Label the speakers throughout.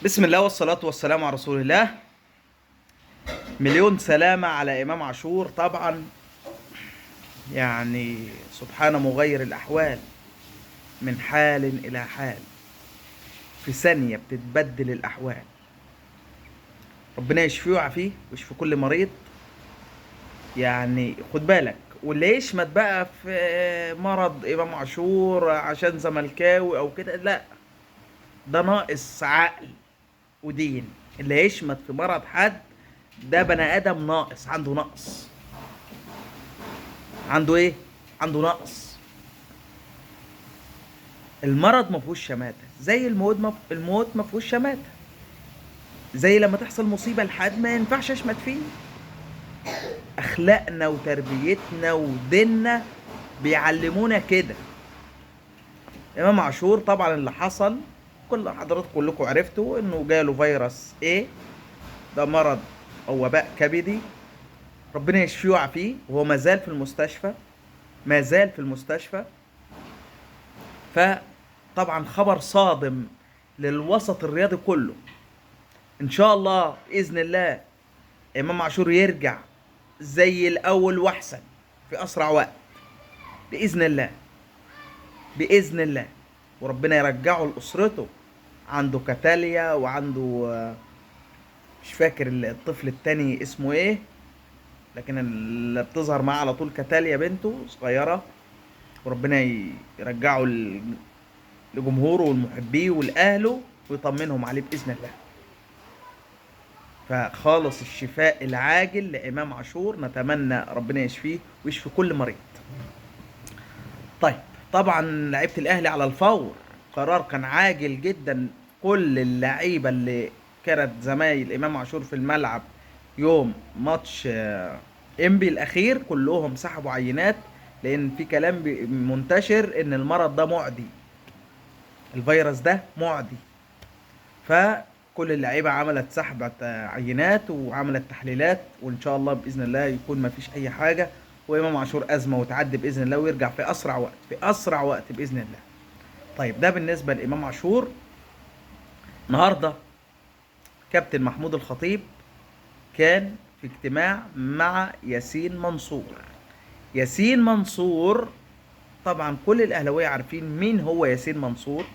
Speaker 1: بسم الله والصلاة والسلام على رسول الله. مليون سلامة على إمام عاشور طبعا. يعني سبحان مغير الأحوال، من حال إلى حال، في ثانية بتتبدل الأحوال. ربنا يشفيه ويعافيه ويشفي كل مريض. يعني خد بالك، واللي يشمت بقى في مرض إمام عاشور عشان زملكاوي أو كده، لا، ده ناقص عقل ودين. اللي يشمت في مرض حد ده بني آدم ناقص، عنده نقص. عنده ايه؟ عنده نقص. المرض ما فيهوش شماته، زي الموت ما فيهوش شماته. زي لما تحصل مصيبه لحد ما ينفعش اشمت فيه. اخلاقنا وتربيتنا وديننا بيعلمونا كده. امام عاشور طبعا اللي حصل، كل حضراتكم كلكم عرفتوا انه جاله فيروس ايه. ده مرض او وباء كبدي. ربنا يشفيه ويعافيه، وهو ما زال في المستشفى. ما زال في المستشفى. فطبعا خبر صادم للوسط الرياضي كله. ان شاء الله باذن الله امام عاشور يرجع زي الاول واحسن في اسرع وقت، باذن الله. باذن الله. وربنا يرجعه لاسرته. عنده كاتاليا وعنده مش فاكر الطفل التاني اسمه ايه، لكن اللي بتظهر معاه على طول كاتاليا بنته صغيره. وربنا يرجعه لجمهوره والمحبيه ولاهله ويطمنهم عليه باذن الله. فخالص الشفاء العاجل لإمام عاشور، نتمنى ربنا يشفيه ويشفي كل مريض. طيب، طبعا لعيبة الأهلي على الفور. قرار كان عاجل جدا. كل اللعيبة اللي كانت زمايل إمام عاشور في الملعب يوم ماتش إنبي الأخير كلهم سحبوا عينات، لأن في كلام منتشر إن المرض ده معدي. الفيروس ده معدي. فكل اللعيبه عملت سحبت عينات وعملت تحليلات، وان شاء الله باذن الله يكون ما فيش اي حاجه، وامام عاشور ازمه وتعدي باذن الله ويرجع في اسرع وقت، في اسرع وقت باذن الله. طيب، ده بالنسبه لامام عاشور. النهارده كابتن محمود الخطيب كان في اجتماع مع ياسين منصور. ياسين منصور طبعا كل الاهلاويه عارفين مين هو ياسين منصور.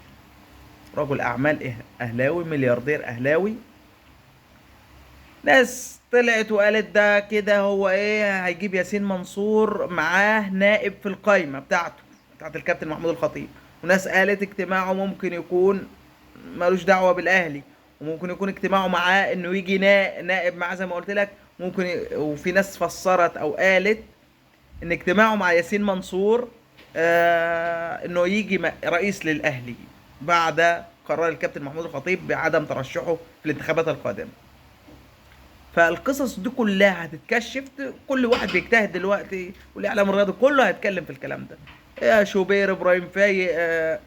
Speaker 1: رجل اعمال اهلاوي، ملياردير اهلاوي. ناس طلعت وقالت ده كده هو ايه، هيجيب ياسين منصور معاه نائب في القايمة بتاعت الكابتن محمود الخطيب. وناس قالت اجتماعه ممكن يكون ملوش دعوة بالاهلي، وممكن يكون اجتماعه معاه انه يجي نائب معاه زي ما قلت لك. وفي ناس فسرت او قالت ان اجتماعه مع ياسين منصور انه يجي رئيس للاهلي بعد قرار الكابتن محمود الخطيب بعدم ترشحه في الانتخابات القادمة. فالقصص دي كلها هتتكشف. كل واحد بيجتهد دلوقتي، والاعلام الرياضي كله هيتكلم في الكلام ده. يا شوبير، ابراهيم فايق،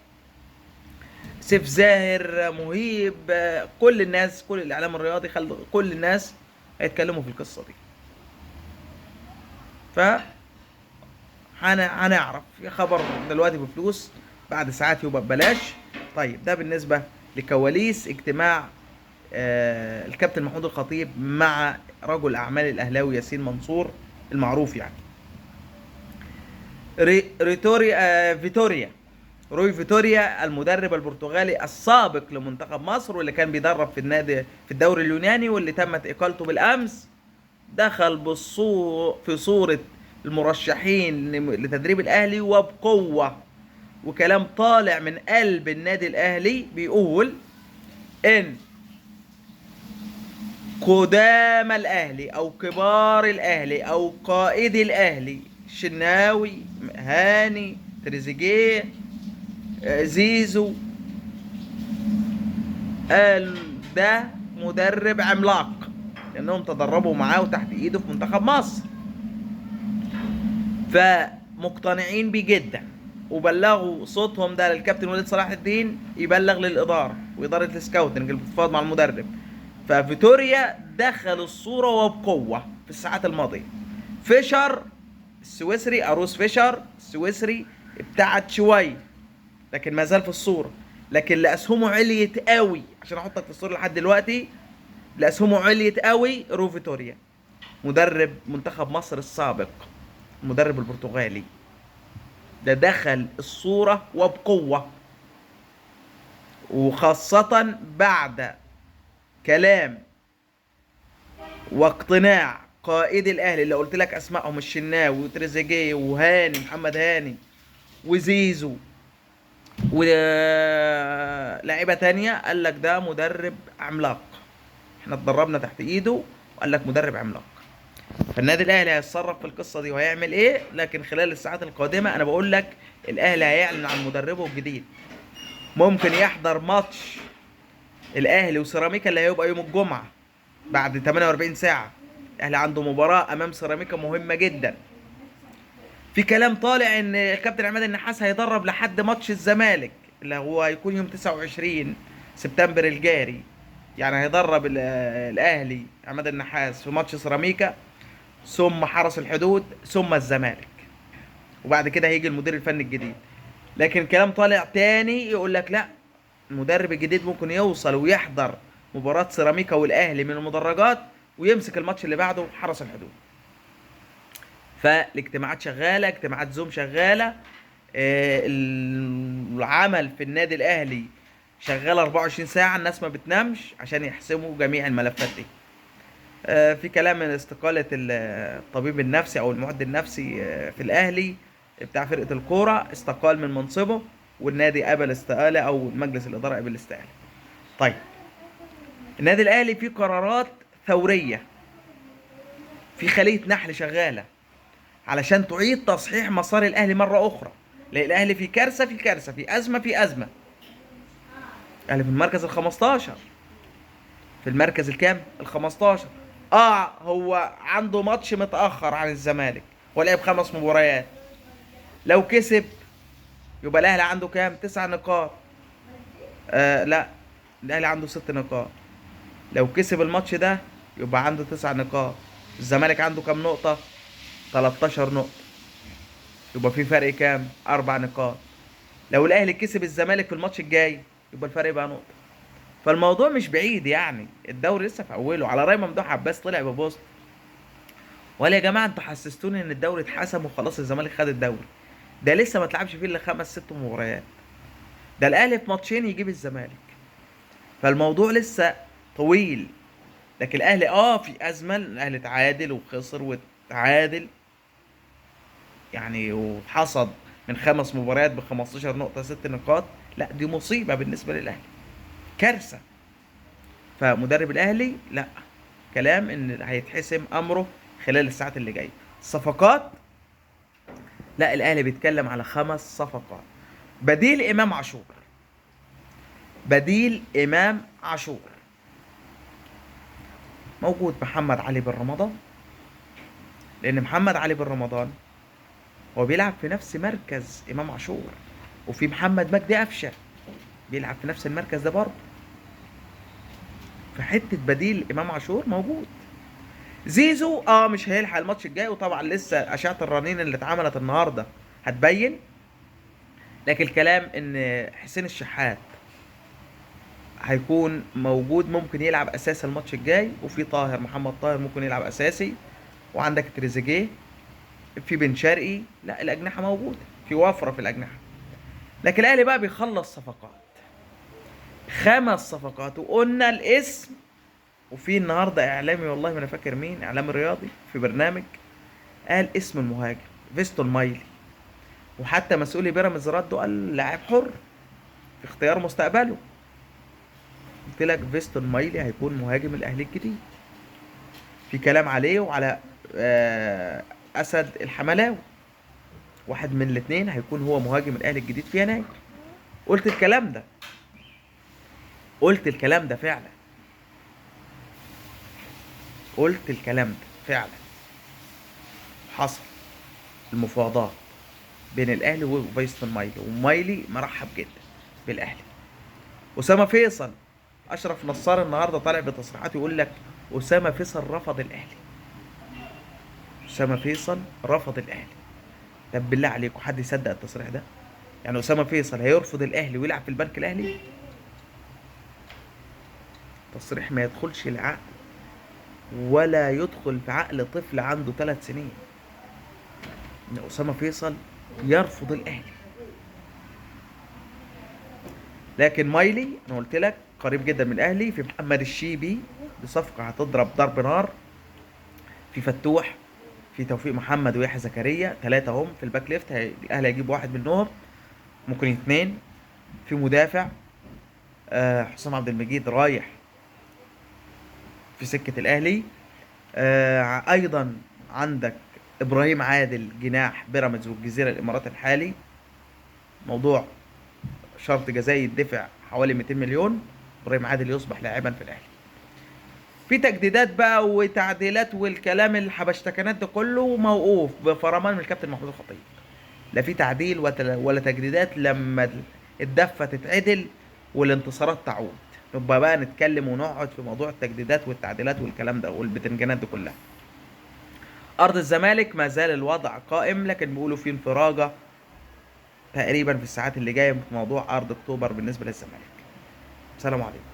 Speaker 1: سيف زاهر، مهيب، كل الناس، كل الاعلام الرياضي، كل الناس هيتكلموا في القصه دي. ف هنعرف يا خبر دلوقتي بفلوس، بعد ساعات يبقى ببلاش. طيب، ده بالنسبه لكواليس اجتماع الكابتن محمود الخطيب مع رجل اعمال الاهلاوي ياسين منصور المعروف يعني. فيتوريا، روي فيتوريا، المدرب البرتغالي السابق لمنتخب مصر، واللي كان بيدرب في الدوري اليوناني، واللي تمت اقالته بالامس، دخل في صورة المرشحين لتدريب الاهلي وبقوة. وكلام طالع من قلب النادي الاهلي بيقول ان قدام الاهلي او كبار الاهلي او قائد الاهلي، شناوي، هاني، تريزيجيه، زيزو، قال ده مدرب عملاق، لانهم تدربوا معاه وتحت ايده في منتخب مصر، فمقتنعين بيه جدا. وبلغوا صوتهم ده للكابتن وليد صلاح الدين، يبلغ للاداره واداره السكاوتنج اللي بتتفاوض مع المدرب. ففيتوريا دخل الصورة وبقوة في الساعات الماضية. فيشر السويسري، أروس فيشر السويسري، ابتعد شوي لكن ما زال في الصورة. لكن اللي اسهمه عليت قوي عشان احطك في الصوره لحد دلوقتي، اللي اسهمه عليت قوي رو فيتوريا، مدرب منتخب مصر السابق، المدرب البرتغالي ده دخل الصوره وبقوه، وخاصه بعد كلام واقتناع قائد الاهلي اللي قلت لك اسمائهم، الشناوي وتريزيجيه وهاني، محمد هاني وزيزو ولاعيبه تانية، قال لك ده مدرب عملاق، احنا اتدربنا تحت ايده، وقال لك مدرب عملاق. فالنادي الاهلي هيتصرف في القصه دي وهيعمل ايه، لكن خلال الساعات القادمه انا بقول لك الاهلي هيعلن عن مدربه الجديد. ممكن يحضر ماتش الاهلي وسيراميكا اللي هيبقى يوم الجمعه بعد 48 ساعه. الاهلي عنده مباراه امام سيراميكا مهمه جدا. في كلام طالع ان الكابتن عماد النحاس هيدرب لحد ماتش الزمالك اللي هو هيكون يوم 29 سبتمبر الجاري، يعني هيدرب الاهلي عماد النحاس في ماتش سيراميكا، ثم حرس الحدود، ثم الزمالك، وبعد كده هيجي المدير الفني الجديد. لكن كلام طالع تاني يقول لك لا، المدرب الجديد ممكن يوصل ويحضر مباراة سيراميكا والاهلي من المدرجات ويمسك الماتش اللي بعده حرس الحدود. فالاجتماعات شغاله، اجتماعات زوم شغاله، العمل في النادي الاهلي شغال 24 ساعه، الناس ما بتنامش عشان يحسموا جميع الملفات دي. في كلام من استقاله الطبيب النفسي او المعد النفسي في الاهلي بتاع فرقه الكوره، استقال من منصبه والنادي قبل استقاله، او مجلس الاداره قبل الاستقاله. طيب النادي الاهلي فيه قرارات ثوريه، في خليه نحل شغاله علشان تعيد تصحيح مسار الاهلي مره اخرى. لان الاهلي في كارثه، في كارثه، في ازمه، في ازمه. الاهلي في المركز ال 15، في المركز الكام؟ ال 15. هو عنده ماتش متاخر عن الزمالك ولعب 5 مباريات، لو كسب يبقى الاهلي عنده كام؟ 9 نقاط. لا، الاهلي عنده 6 نقاط. لو كسب الماتش ده يبقى عنده 9 نقاط. الزمالك عنده كام نقطه؟ 13 نقطه. يبقى في فرق كام؟ 4 نقاط. لو الاهلي كسب الزمالك في الماتش الجاي يبقى الفرق بقى نقطه. فالموضوع مش بعيد، يعني الدوري لسه في اوله. على راي ممدوح عباس طلع ببوست وقال يا جماعه انتوا حسستوني ان الدوري اتحسم وخلاص الزمالك خد الدوري، ده لسه ما اتلعبش فيه الا 5 6 مباريات، ده الاهلي في ماتشين يجيب الزمالك، فالموضوع لسه طويل. لكن الاهلي في ازمه، الاهلي تعادل وخسر وتعادل يعني، وحصد من 5 مباريات ب 15 نقطة 6 نقاط. لا دي مصيبة بالنسبة للأهلي، كارثة. فمدرب الأهلي لا، كلام إن هيتحسم أمره خلال الساعات اللي جاية. الصفقات لا، الأهلي بيتكلم على 5 صفقات. بديل إمام عاشور، بديل إمام عاشور موجود محمد علي بن رمضان، لأن محمد علي بن رمضان هو بيلعب في نفس مركز امام عاشور، وفي محمد مجدي قفشه بيلعب في نفس المركز ده برضه، فحته بديل امام عاشور موجود. زيزو مش هيلحق الماتش الجاي، وطبعا لسه اشعه الرنين اللي اتعملت النهارده هتبين. لكن الكلام ان حسين الشحات هيكون موجود، ممكن يلعب اساسي الماتش الجاي، وفي طاهر، محمد طاهر ممكن يلعب اساسي، وعندك تريزيجيه، في بن شرقي. لا الاجنحه موجوده، في وفره في الاجنحه. لكن الاهلي بقى بيخلص صفقات، 5 صفقات، وقلنا الاسم. وفي النهارده اعلامي، والله ما انا فاكر مين، اعلامي رياضي في برنامج، قال اسم المهاجم فيستون مايلي، وحتى مسؤولي بيراميدز رده قال لاعب حر في اختيار مستقبله. قلت لك فيستون مايلي هيكون مهاجم الاهلي الجديد، في كلام عليه وعلى اسد الحملاوي، واحد من الاثنين هيكون هو مهاجم الاهلي الجديد في يناير. قلت الكلام ده، قلت الكلام ده فعلا، قلت الكلام ده فعلا. حصل المفاوضات بين الاهلي وفيستون مايلي، ومايلي مرحب جدا بالاهلي. اسامه فيصل، اشرف نصار النهارده طالع بتصريحات يقول لك اسامه فيصل رفض الاهلي، اسامه فيصل رفض الاهلي. طب بالله عليكم حد يصدق التصريح ده؟ يعني اسامه فيصل هيرفض الاهلي ويلعب في البنك الاهلي؟ تصريح ما يدخلش العقل ولا يدخل في عقل طفل عنده 3 سنين، ان اسامه فيصل يرفض الاهلي. لكن مايلي انا قلت لك قريب جدا من الاهلي. في محمد الشيبي بصفقه هتضرب ضرب نار. في فتوح، في توفيق محمد ويحيى زكريا، 3 هم في الباك ليفت. الاهلي هيجيب واحد منهم، ممكن 2. في مدافع حسام عبد المجيد رايح في سكة الأهلي. أيضا عندك إبراهيم عادل جناح بيراميدز والجزيرة الإمارات الحالي، موضوع شرط جزائي يدفع حوالي 200 مليون. إبراهيم عادل يصبح لاعبا في الأهلي. في تجديدات بقى وتعديلات والكلام الحبشتكنات ده كله موقوف بفرمان من الكابتن محمود الخطيب. لا في تعديل ولا تجديدات لما الدفة تتعدل والانتصارات تعود، نبقى بقى نتكلم ونقعد في موضوع التجديدات والتعديلات والكلام ده والبتنجانات دي كلها. ارض الزمالك ما زال الوضع قائم، لكن بيقولوا في انفراجه تقريبا في الساعات اللي جايه في موضوع ارض اكتوبر بالنسبه للزمالك. السلام عليكم.